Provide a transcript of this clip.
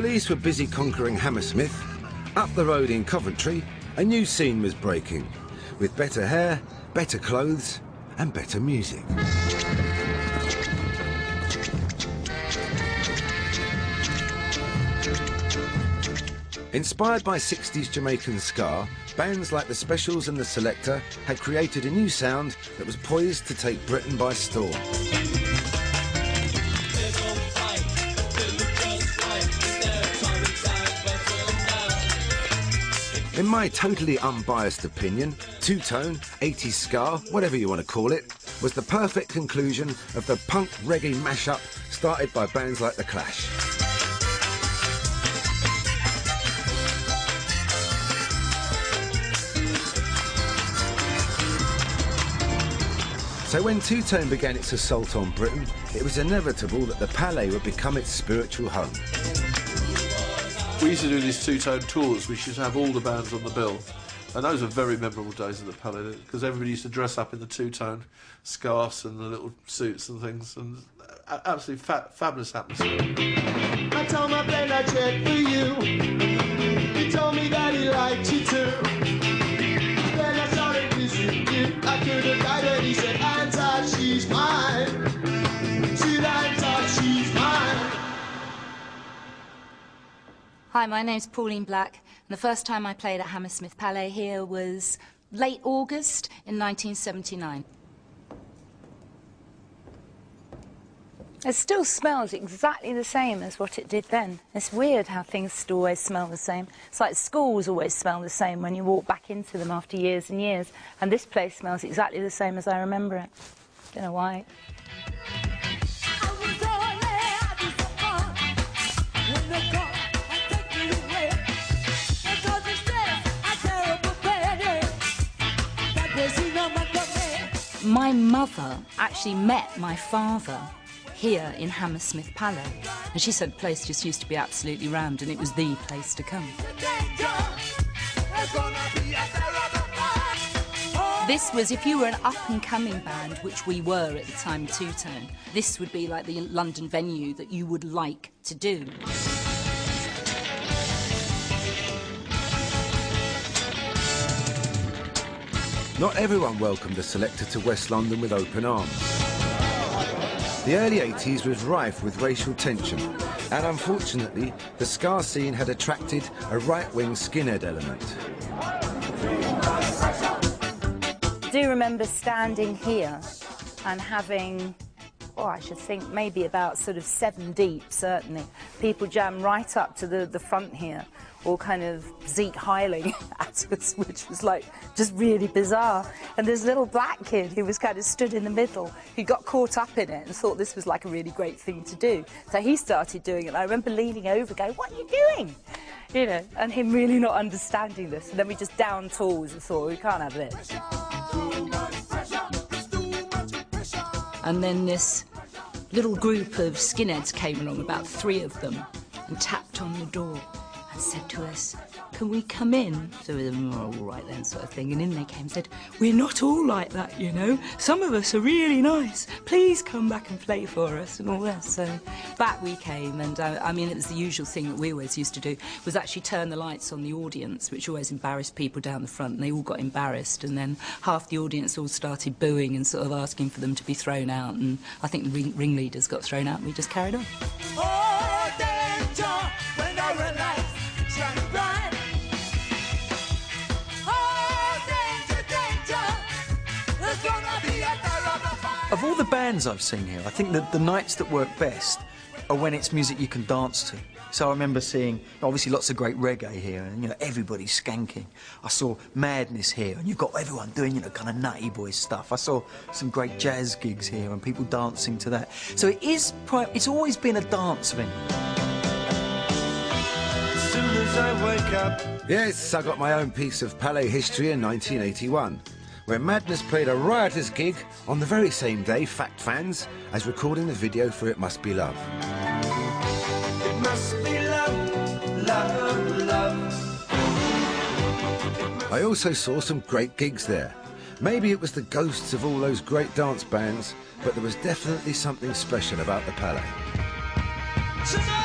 police were busy conquering Hammersmith, up the road in Coventry, a new scene was breaking, with better hair, better clothes and better music. Inspired by 60s Jamaican ska, bands like the Specials and the Selector had created a new sound that was poised to take Britain by storm. In my totally unbiased opinion, two-tone, 80s ska, whatever you want to call it, was the perfect conclusion of the punk reggae mashup started by bands like The Clash. So when two-tone began its assault on Britain, it was inevitable that the Palais would become its spiritual home. We used to do these two-tone tours. We used to have all the bands on the bill. And those were very memorable days at the Palais, because everybody used to dress up in the two-tone scarves and the little suits and things, and absolutely fabulous atmosphere. I told my friend I'd check for you. He told me that he liked you too. Then I started missing you. I could have died when he said, "Anta, she's mine. She's Anta, she's mine." Hi, my name's Pauline Black, and the first time I played at Hammersmith Palais here was late August in 1979. It still smells exactly the same as what it did then. It's weird how things still always smell the same. It's like schools always smell the same when you walk back into them after years and years, and this place smells exactly the same as I remember it. Don't know why. My mother actually met my father here in Hammersmith Palais, and she said the place just used to be absolutely rammed and it was the place to come. This was, if you were an up-and-coming band, which we were at the time, two-tone, this would be like the London venue that you would like to do. Not everyone welcomed the Selector to West London with open arms. The early 80s was rife with racial tension, and unfortunately, the ska scene had attracted a right-wing skinhead element. I do remember standing here and having, oh, I should think maybe about sort of 7 deep, certainly. People jam right up to the front here, all kind of Zeke Heiling at us, which was like just really bizarre. And this little black kid who was kind of stood in the middle, who got caught up in it and thought this was like a really great thing to do. So he started doing it. And I remember leaning over going, "What are you doing?" You know, and him really not understanding this. And then we just down tools and thought, we can't have this. And then this little group of skinheads came along, about 3 of them, and tapped on the door and said to us, "Can we come in?" So we were all right then, sort of thing. And in they came and said, "We're not all like that, you know. Some of us are really nice. Please come back and play for us," and all that. So back we came, and I mean, it was the usual thing that we always used to do, was actually turn the lights on the audience, which always embarrassed people down the front, and they all got embarrassed, and then half the audience all started booing and sort of asking for them to be thrown out, and I think the ringleaders got thrown out, and we just carried on. Oh, danger, when I realize shine bright. Oh, danger, danger, there's gonna be a terrible fight. Of all the bands I've seen here, I think that the nights that work best are when it's music you can dance to. So I remember seeing, obviously, lots of great reggae here, and, you know, everybody's skanking. I saw Madness here, and you've got everyone doing, you know, kind of nutty boy stuff. I saw some great jazz gigs here, and people dancing to that. So it's always been a dance venue. As soon as I wake up. Yes, I got my own piece of Palais history in 1981, where Madness played a riotous gig on the very same day, fact fans, as recording the video for It Must Be Love. It must be love, love, love. I also saw some great gigs there. Maybe it was the ghosts of all those great dance bands, but there was definitely something special about the Palais. Tonight.